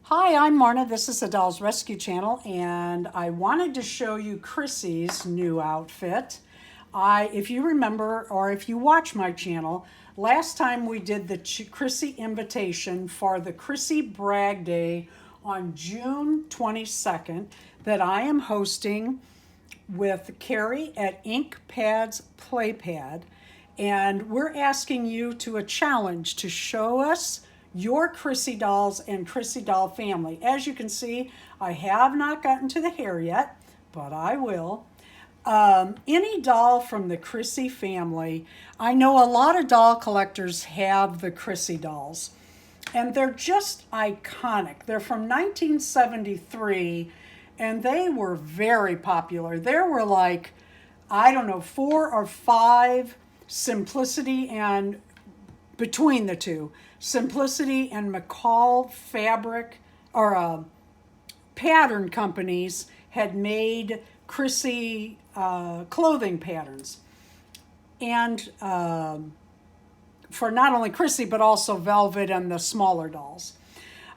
Hi, I'm Marna. This is the Dolls Rescue Channel, and I wanted to show you Chrissy's new outfit. If you remember, or if you watch my channel, last time we did the Crissy invitation for the Crissy Brag Day on June 22nd that I am hosting with Carrie at Inkpad's Playpad. And we're asking you to a challenge to show us your Crissy dolls and Crissy doll family. As you can see, I have not gotten to the hair yet, but I will. Any doll from the Crissy family. I know a lot of doll collectors have the Crissy dolls, and they're just iconic. They're from 1973, and they were very popular. There were like, I don't know, 4 or 5 Simplicity and between the two, Simplicity and McCall fabric or pattern companies had made Crissy clothing patterns. And for not only Crissy, but also Velvet and the smaller dolls.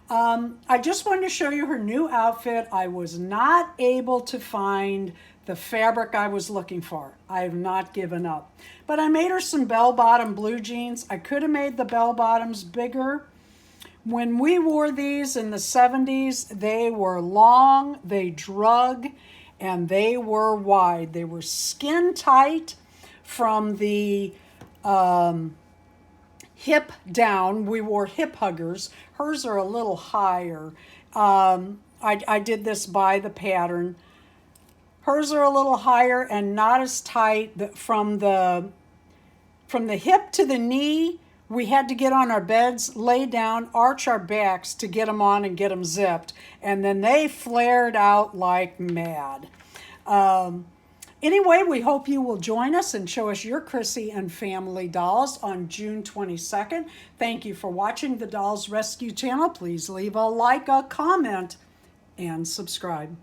I just wanted to show you her new outfit. I was not able to find the fabric I was looking for. I have not given up. But I made her some bell-bottom blue jeans. I could have made the bell-bottoms bigger. When we wore these in the 70s, they were long, they drug, and they were wide. They were skin tight from the hip down. We wore hip huggers. Hers are a little higher. I did this by the pattern. Hers are a little higher and not as tight. From the hip to the knee, we had to get on our beds, lay down, arch our backs to get them on and get them zipped. And then they flared out like mad. Anyway, we hope you will join us and show us your Crissy and family dolls on June 22nd. Thank you for watching the Dolls Rescue Channel. Please leave a like, a comment, and subscribe.